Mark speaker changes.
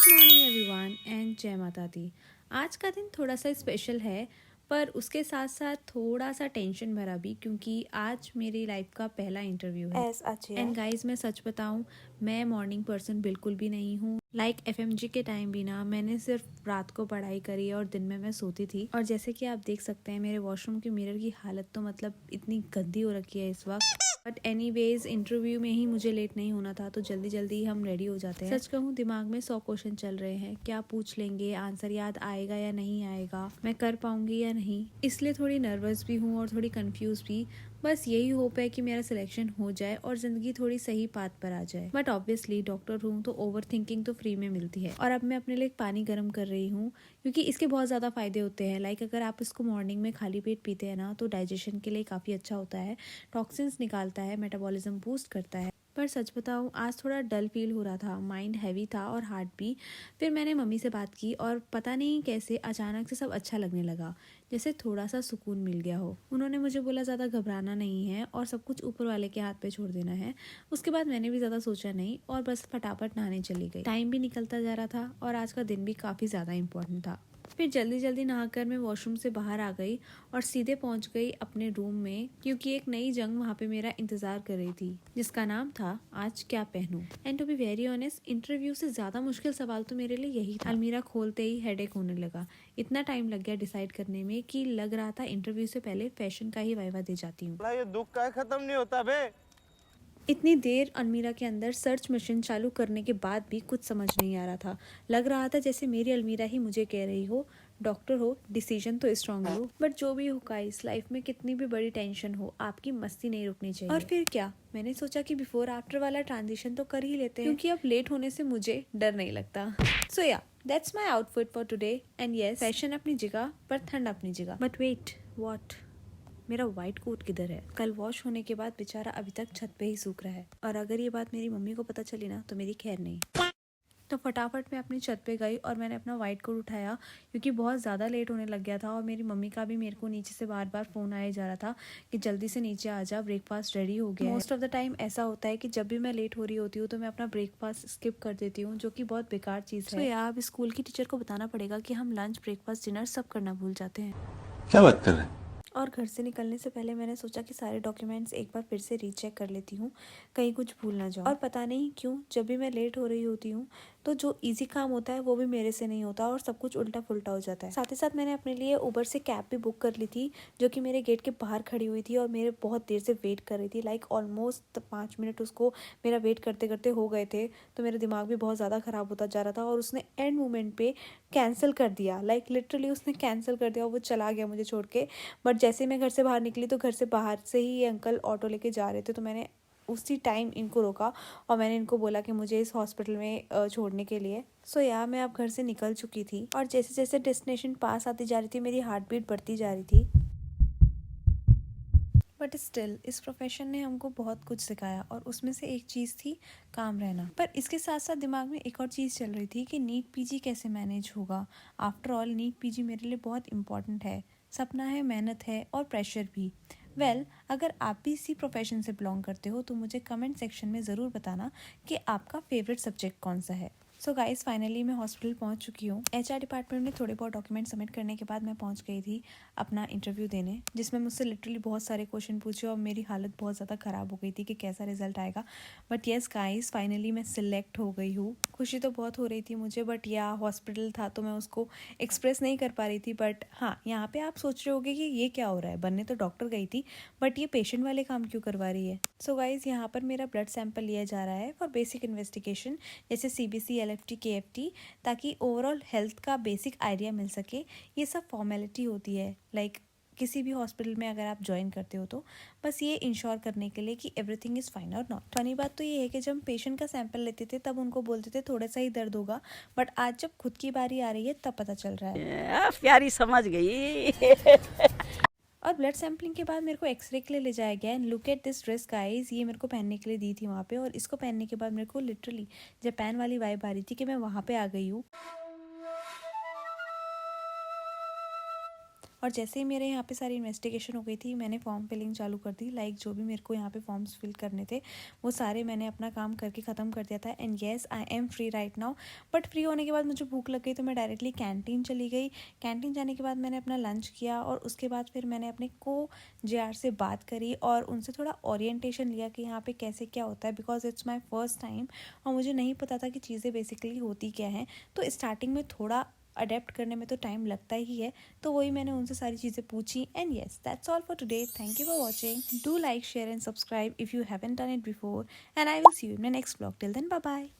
Speaker 1: Good morning everyone and जय माता दी। आज का दिन थोड़ा सा स्पेशल है, पर उसके साथ साथ थोड़ा सा टेंशन भरा भी, क्योंकि आज मेरी लाइफ का पहला इंटरव्यू है। एंड गाइस, मैं सच बताऊं, मैं मॉर्निंग पर्सन बिल्कुल भी नहीं हूँ। लाइक एफएमजी के टाइम भी ना, मैंने सिर्फ रात को पढ़ाई करी और दिन में मैं सोती थी। और जैसे कि आप देख सकते हैं, मेरे वॉशरूम के मिरर की हालत तो मतलब इतनी गंदी हो रखी है इस वक्त। बट एनीवेज, इंटरव्यू में ही मुझे लेट नहीं होना था, तो जल्दी जल्दी हम रेडी हो जाते हैं। सच कहूँ, दिमाग में 100 क्वेश्चन चल रहे हैं। क्या पूछ लेंगे, आंसर याद आएगा या नहीं आएगा, मैं कर पाऊंगी या नहीं। इसलिए थोड़ी नर्वस भी हूँ और थोड़ी कंफ्यूज भी। बस यही होप है कि मेरा सिलेक्शन हो जाए और जिंदगी थोड़ी सही पाथ पर आ जाए। बट ऑब्वियसली डॉक्टर हूँ तो ओवर थिंकिंग तो फ्री में मिलती है। और अब मैं अपने लिए पानी गर्म कर रही हूँ, क्योंकि इसके बहुत ज़्यादा फायदे होते हैं। लाइक अगर आप इसको मॉर्निंग में खाली पेट पीते हैं ना, तो डाइजेशन के लिए काफ़ी अच्छा होता है। टॉक्सिन्स निकालता है, मेटाबॉलिज्म बूस्ट करता है। पर सच बताऊं, आज थोड़ा डल फील हो रहा था, माइंड हैवी था और हार्ट भी। फिर मैंने मम्मी से बात की और पता नहीं कैसे अचानक से सब अच्छा लगने लगा, जैसे थोड़ा सा सुकून मिल गया हो। उन्होंने मुझे बोला ज़्यादा घबराना नहीं है और सब कुछ ऊपर वाले के हाथ पे छोड़ देना है। उसके बाद मैंने भी ज़्यादा सोचा नहीं और बस फटाफट नहाने चली गई। टाइम भी निकलता जा रहा था और आज का दिन भी काफ़ी ज़्यादा इम्पोर्टेंट था। फिर जल्दी जल्दी नहाकर मैं वॉशरूम से बाहर आ गई और सीधे पहुंच गई अपने रूम में, क्योंकि एक नई जंग वहाँ पे मेरा इंतजार कर रही थी, जिसका नाम था आज क्या पहनूं। And to be very honest, interview से ज्यादा मुश्किल सवाल तो मेरे लिए यही था। अलमीरा खोलते ही हेडेक होने लगा। इतना टाइम लग गया डिसाइड करने में कि लग रहा था इंटरव्यू से पहले फैशन का ही वाइवा दे जाती हूँ।
Speaker 2: ये दुख का खत्म नहीं होता बे।
Speaker 1: इतनी देर अलमीरा के अंदर सर्च मशीन चालू करने के बाद भी कुछ समझ नहीं आ रहा था। लग रहा था जैसे मेरी अलमीरा ही मुझे कह रही हो, डॉक्टर हो, डिसीजन तो स्ट्रांग लो। बट जो भी हो गाइस, लाइफ में कितनी भी बड़ी टेंशन हो, आपकी मस्ती नहीं रुकनी चाहिए। और फिर क्या, मैंने सोचा कि बिफोर आफ्टर वाला ट्रांजिशन तो कर ही लेते हैं, क्योंकि अब लेट होने से मुझे डर नहीं लगता। So yeah, that's my outfit for today. And yes, fashion अपनी जगह पर ठंड अपनी जगह। But wait, what? मेरा व्हाइट कोट किधर है? कल वॉश होने के बाद बेचारा अभी तक छत पे ही सूख रहा है, और अगर ये बात मेरी मम्मी को पता चली ना, तो मेरी खैर नहीं। तो फटाफट मैं अपनी छत पे गई और मैंने अपना व्हाइट कोट उठाया, क्योंकि बहुत ज़्यादा लेट होने लग गया था। और मेरी मम्मी का भी मेरे को नीचे से बार बार फ़ोन आया जा रहा था कि जल्दी से नीचे आ जा, ब्रेकफास्ट रेडी हो गया है। मोस्ट ऑफ द टाइम ऐसा होता है कि जब भी मैं लेट हो रही होती हूँ तो मैं अपना ब्रेकफास्ट स्किप कर देती हूँ, जो कि बहुत बेकार चीज़ है। यार, अब स्कूल की टीचर को बताना पड़ेगा कि हम लंच, ब्रेकफास्ट, डिनर सब करना भूल जाते हैं।
Speaker 2: क्या बात कर रहे हैं?
Speaker 1: और घर से निकलने से पहले मैंने सोचा कि सारे डॉक्यूमेंट्स एक बार फिर से रीचेक कर लेती हूँ, कहीं कुछ भूल ना जाऊँ। और पता नहीं क्यों, जब भी मैं लेट हो रही होती हूँ तो जो इजी काम होता है वो भी मेरे से नहीं होता और सब कुछ उल्टा पुल्टा हो जाता है। साथ ही साथ मैंने अपने लिए उबर से कैब भी बुक कर ली थी, जो कि मेरे गेट के बाहर खड़ी हुई थी और मेरे बहुत देर से वेट कर रही थी। लाइक ऑलमोस्ट 5 मिनट उसको मेरा वेट करते करते हो गए थे। तो मेरा दिमाग भी बहुत ज़्यादा ख़राब होता जा रहा था और उसने एंड मोमेंट पे कैंसिल कर दिया। लाइक लिटरली उसने कैंसिल कर दिया और वो चला गया मुझे छोड़ के। बट जैसे मैं घर से बाहर निकली तो घर से बाहर से ही ये अंकल ऑटो लेके जा रहे थे, तो मैंने उसी टाइम इनको रोका और मैंने इनको बोला कि मुझे इस हॉस्पिटल में छोड़ने के लिए। सो यार, मैं अब घर से निकल चुकी थी और जैसे जैसे डेस्टिनेशन पास आती जा रही थी, मेरी हार्ट बीट बढ़ती जा रही थी। बट स्टिल, इस प्रोफेशन ने हमको बहुत कुछ सिखाया और उसमें से एक चीज़ थी काम रहना। पर इसके साथ साथ दिमाग में एक और चीज़ चल रही थी कि नीट पीजी कैसे मैनेज होगा। आफ्टर ऑल, नीट पीजी मेरे लिए बहुत इंपॉर्टेंट है, सपना है, मेहनत है और प्रेशर भी। अगर आप भी इसी प्रोफेशन से बिलोंग करते हो तो मुझे कमेंट सेक्शन में ज़रूर बताना कि आपका फेवरेट सब्जेक्ट कौन सा है। सो गाइस, फाइनली मैं हॉस्पिटल पहुंच चुकी हूँ। एचआर डिपार्टमेंट में थोड़े बहुत डॉक्यूमेंट सबमिट करने के बाद मैं पहुंच गई थी अपना इंटरव्यू देने, जिसमें मुझसे लिटरली बहुत सारे क्वेश्चन पूछे और मेरी हालत बहुत ज़्यादा ख़राब हो गई थी कि कैसा रिजल्ट आएगा। बट येस गाइस, फाइनली मैं सिलेक्ट हो गई हूँ। खुशी तो बहुत हो रही थी मुझे, बट या हॉस्पिटल था तो मैं उसको एक्सप्रेस नहीं कर पा रही थी। बट हाँ, यहाँ पे आप सोच रहे होगे कि ये क्या हो रहा है, बनने तो डॉक्टर गई थी बट ये पेशेंट वाले काम क्यों करवा रही है। सो गाइज, यहाँ पर मेरा ब्लड सैंपल लिया जा रहा है फॉर बेसिक इन्वेस्टिगेशन, जैसे CBC, LFT, KFT, ताकि ओवरऑल हेल्थ का बेसिक आइडिया मिल सके। ये सब फॉर्मेलिटी होती है, लाइक किसी भी हॉस्पिटल में अगर आप ज्वाइन करते हो तो बस ये इंश्योर करने के लिए कि एवरीथिंग इज़ फाइन और नॉट। फनी बात तो ये है कि जब पेशेंट का सैंपल लेते थे तब उनको बोलते थे थोड़ा सा ही दर्द होगा, बट आज जब खुद की बारी आ रही है तब पता चल रहा है।
Speaker 3: प्यारी समझ गई।
Speaker 1: और ब्लड सैम्पलिंग के बाद मेरे को एक्सरे के लिए ले जाया गया। And look at this dress guys, ये मेरे को पहनने के लिए दी थी वहाँ पे, और इसको पहनने के बाद मेरे को लिटरली जापान वाली वाइब आ रही थी कि मैं वहाँ पे आ गई हूँ। और जैसे ही मेरे यहाँ पे सारी इन्वेस्टिगेशन हो गई थी, मैंने फॉर्म फिलिंग चालू कर दी। लाइक जो भी मेरे को यहाँ पे फॉर्म्स फिल करने थे वो सारे मैंने अपना काम करके ख़त्म कर दिया था। And yes, I am free right now. But free होने के बाद मुझे भूख लग गई तो मैं डायरेक्टली कैंटीन चली गई। कैंटीन जाने के बाद मैंने अपना लंच किया और उसके बाद फिर मैंने अपने JR से बात करी और उनसे थोड़ा ओरिएंटेशन लिया कि यहाँ पे कैसे क्या होता है, because it's my first time और मुझे नहीं पता था कि चीज़ें बेसिकली होती क्या हैं। तो स्टार्टिंग में थोड़ा अडेप्ट करने में तो टाइम लगता ही है, तो वही मैंने उनसे सारी चीज़ें पूछी। And yes, that's all for today. Thank you for watching. Do like, share and subscribe if you haven't done it before, and I will see you in my next vlog. Till then, bye bye.